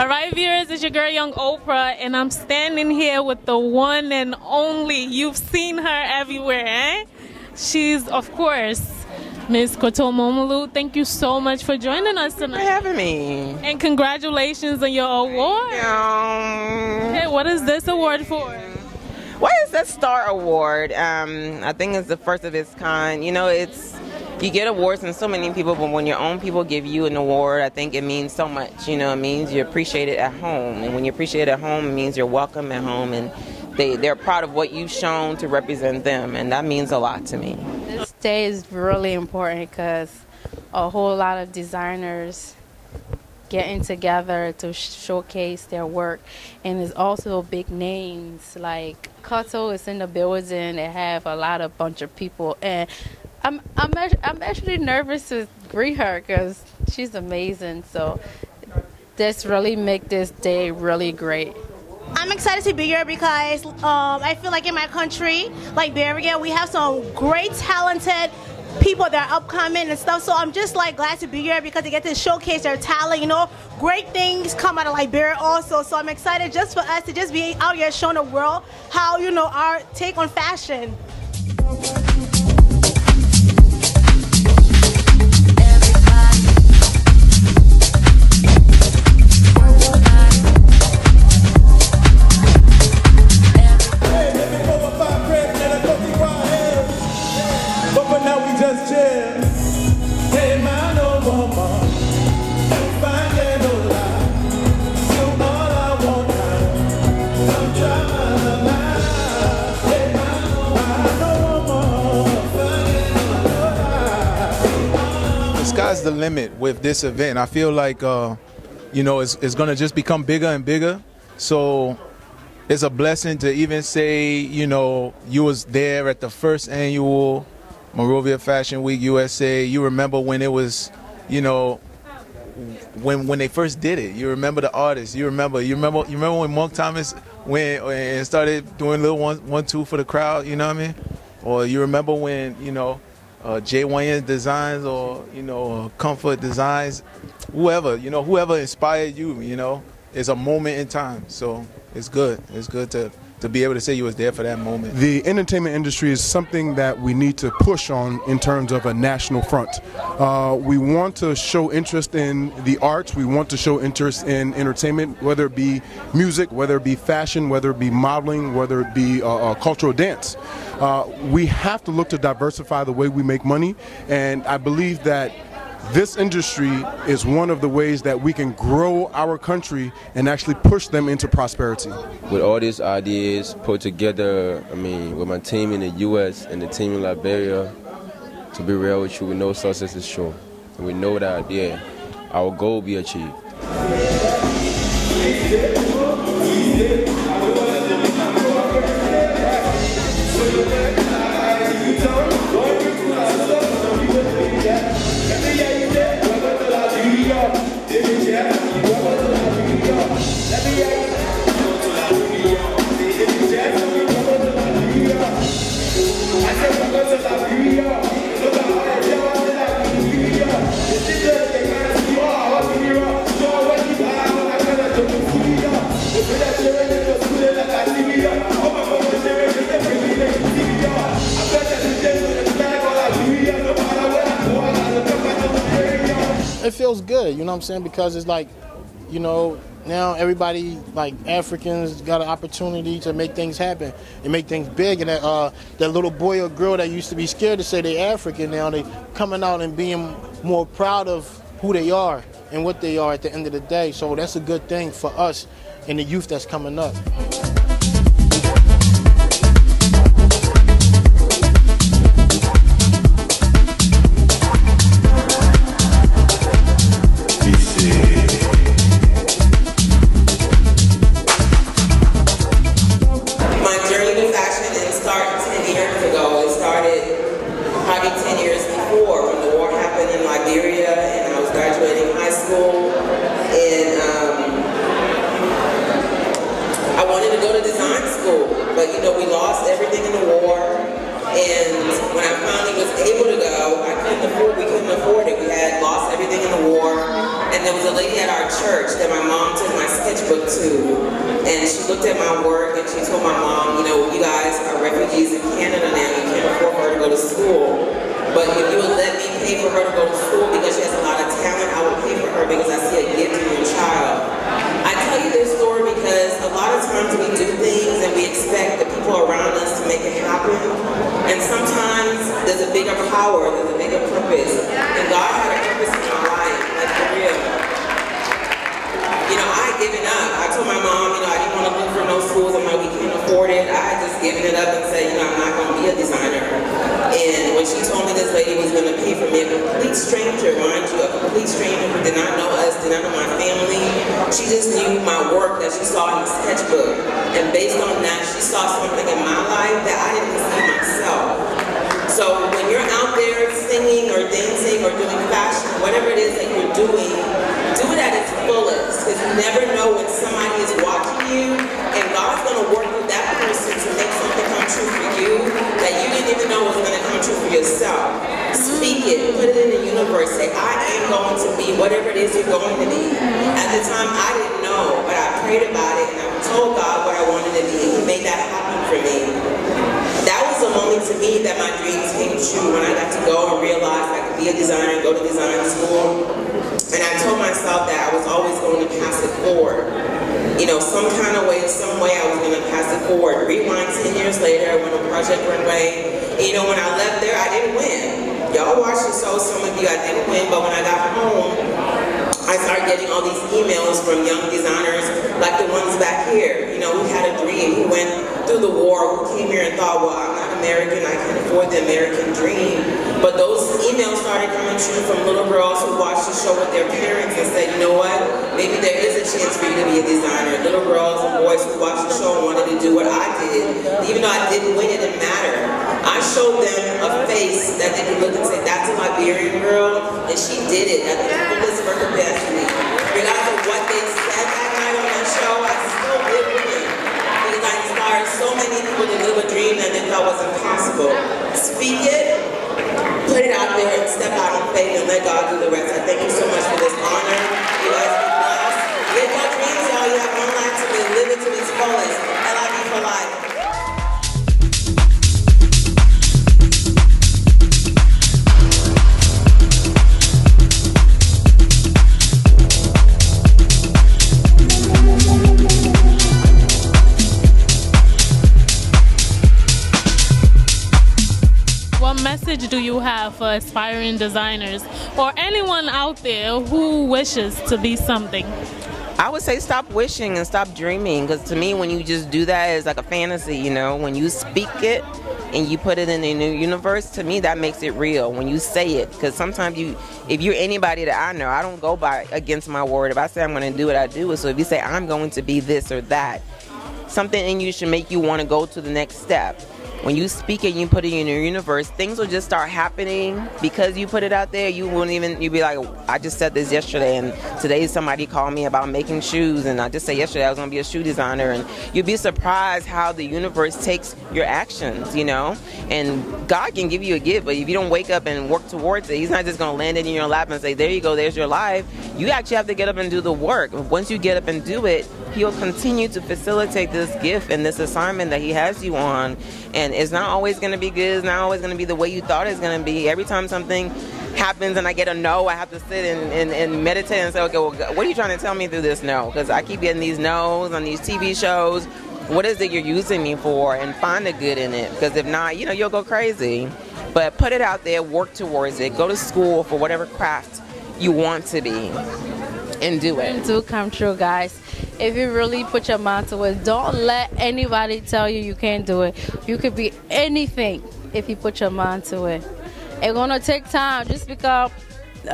All right, viewers, it's your girl, Young Oprah, and I'm standing here with the one and only. You've seen her everywhere, eh? She's, of course, Miss Korto Momolu. Thank you so much for joining us tonight. For having me. And congratulations on your award. Hey, what is this award for? What is the Star Award? I think it's the first of its kind. You know, you get awards from so many people, but when your own people give you an award, I think it means so much. You know, it means you're appreciated at home. And when you're appreciated at home, it means you're welcome at home. And they're proud of what you've shown to represent them. And that means a lot to me. This day is really important because a whole lot of designers getting together to showcase their work, and it's also big names like Korto is in the building. They have a bunch of people, and I'm actually nervous to greet her because she's amazing. So this really make this day really great. I'm excited to be here because I feel like in my country, Liberia, we have some great talented people that are upcoming and stuff. So I'm just glad to be here because they get to showcase their talent. You know, great things come out of Liberia also. So I'm excited just for us to just be out here showing the world how, you know, our take on fashion. Sky's the limit with this event. I feel like you know, it's gonna just become bigger and bigger. So it's a blessing to even say, you know, you was there at the first annual Monrovia Fashion Week USA. You remember when it was, you know, when they first did it. You remember the artists. You remember when Monk Thomas went and started doing little one-two for the crowd. You know what I mean? Or you remember when, you know, Jay Wayne Designs, or, you know, Comfort Designs, whoever inspired you, you know, it's a moment in time. So it's good. It's good to be able to say you was there for that moment. The entertainment industry is something that we need to push on in terms of a national front. We want to show interest in the arts. We want to show interest in entertainment, whether it be music, whether it be fashion, whether it be modeling, whether it be cultural dance. We have to look to diversify the way we make money, and I believe that this industry is one of the ways that we can grow our country and actually push them into prosperity. With all these ideas put together, I mean, with my team in the U.S. and the team in Liberia, to be real with you, we know success is sure. And we know that, yeah, our goal will be achieved. It feels good, you know what I'm saying? Because it's like, you know, now everybody, like Africans, got an opportunity to make things happen and make things big. And that little boy or girl that used to be scared to say they're African, now they coming out and being more proud of who they are and what they are at the end of the day. So that's a good thing for us and the youth that's coming up. Liberia, and I was graduating high school, and I wanted to go to design school, but you know, we lost everything in the war, and when I finally was able to go, we couldn't afford it. We had lost everything in the war, And there was a lady at our church that my mom took my sketchbook to, and she looked at my work and she told my mom, you know, you guys are refugees in Canada now, you can't afford for her to go to school. But if you would let me pay for her to go to school because she has a lot of talent, I would pay for her because I see a gift in your child. I tell you this story because a lot of times we do things and we expect the people around us to make it happen. And sometimes there's a bigger power, there's a bigger purpose. And God had a purpose in my life, like for real. You know, I had given up. I told my mom, you know, I didn't want to look for no schools. I'm like, we can't afford it. I had just given it up and said, you know, I'm not going to be a designer. And when she told me this lady was going to pay for me, a complete stranger, mind you, a complete stranger who did not know us, did not know my family, she just knew my work that she saw in the sketchbook. And based on that, she saw something in my life that I didn't see myself. So when you're out there singing or dancing or doing fashion, whatever it is that you're doing, do it at its fullest. Because you never know when somebody is watching you, and God's going to work with that person to make something come true for you that you didn't even know was going to come true for yourself. Speak it, put it in the universe, say, I am going to be whatever it is you're going to be. At the time, I didn't know, but I prayed about it, and I told God what I wanted to be, and He made that happen for me. That was the moment to me that my dreams came true, when I got to go and realize I could be a designer, go to design school. And I told myself that I was always going to pass it forward. You know, some kind of way, some way I was going to pass it forward. Rewind 10 years later, I went on Project Runway. And you know, when I left there, I didn't win. Y'all watched the show, some of you, I didn't win, but when I got home, I started getting all these emails from young designers, like the ones back here, you know, who had a dream, who went through the war, who came here and thought, well, I'm not American, I can't afford the American dream. But those emails started coming true from little girls who watched the show with their parents and said, you know what, maybe there is a chance for you to be a designer. Little girls and boys who watched the show and wanted to do what I did, even though I didn't win, it didn't matter. I showed them a face that they could look and say, that's a Liberian girl, and she did it at the fullest of her capacity. Regardless of what they said that night on that show, I still did win. Because I inspired so many people to live a dream that they thought was impossible. Speak it, put it out there, and step out on faith and let God do the rest. I thank you so much for this honor. You guys be blessed. Live your dreams, y'all. You have one life to live. Live it to its fullest. LIB for life. What message do you have for aspiring designers or anyone out there who wishes to be something? I would say stop wishing and stop dreaming, because to me, when you just do that, it's like a fantasy, you know? When you speak it and you put it in the new universe, to me, that makes it real when you say it. Because sometimes if you're anybody that I know, I don't go by against my word. If I say I'm going to do it, I do it. So if you say I'm going to be this or that, something in you should make you want to go to the next step. When you speak it, you put it in your universe, things will just start happening because you put it out there. You won't even, you'll be like, I just said this yesterday, and today somebody called me about making shoes, and I just said yesterday I was going to be a shoe designer, and you'll be surprised how the universe takes your actions, you know? And God can give you a gift, but if you don't wake up and work towards it, He's not just going to land it in your lap and say, there you go, there's your life. You actually have to get up and do the work. Once you get up and do it, He'll continue to facilitate this gift and this assignment that He has you on. And it's not always going to be good. It's not always going to be the way you thought it's going to be. Every time something happens and I get a no, I have to sit and meditate and say, okay, well, what are you trying to tell me through this no? Because I keep getting these no's on these TV shows. What is it you're using me for? And find the good in it. Because if not, you know, you'll go crazy. But put it out there, work towards it. Go to school for whatever craft you want to be and do it. Do come true, guys. If you really put your mind to it, don't let anybody tell you you can't do it. You could be anything if you put your mind to it. It's gonna take time. Just because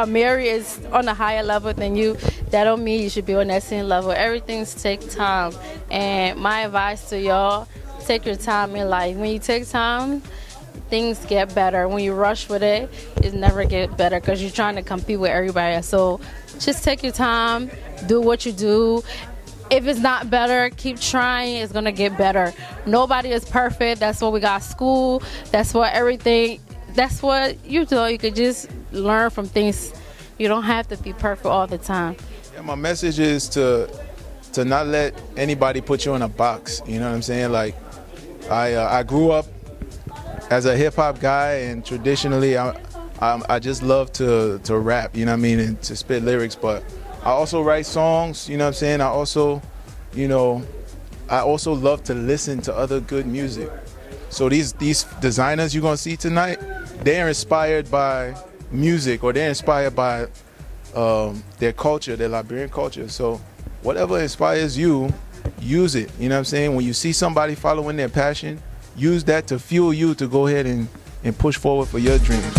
Mary is on a higher level than you, that don't mean you should be on that same level. Everything's take time. And my advice to y'all, take your time in life. When you take time, things get better. When you rush with it, it never get better because you're trying to compete with everybody else. So just take your time, do what you do. If it's not better, keep trying. It's gonna get better. Nobody is perfect. That's what we got school. That's what everything. That's what you do. You could just learn from things You don't have to be perfect all the time. Yeah, my message is to not let anybody put you in a box. You know what I'm saying? Like, I grew up as a hip hop guy, and traditionally I just love to rap. You know what I mean, and to spit lyrics. But I also write songs. You know what I'm saying? I also love to listen to other good music. So these designers you're gonna see tonight, they're inspired by music, or they're inspired by their culture, their Liberian culture. So whatever inspires you, use it. You know what I'm saying? When you see somebody following their passion, use that to fuel you to go ahead and push forward for your dreams.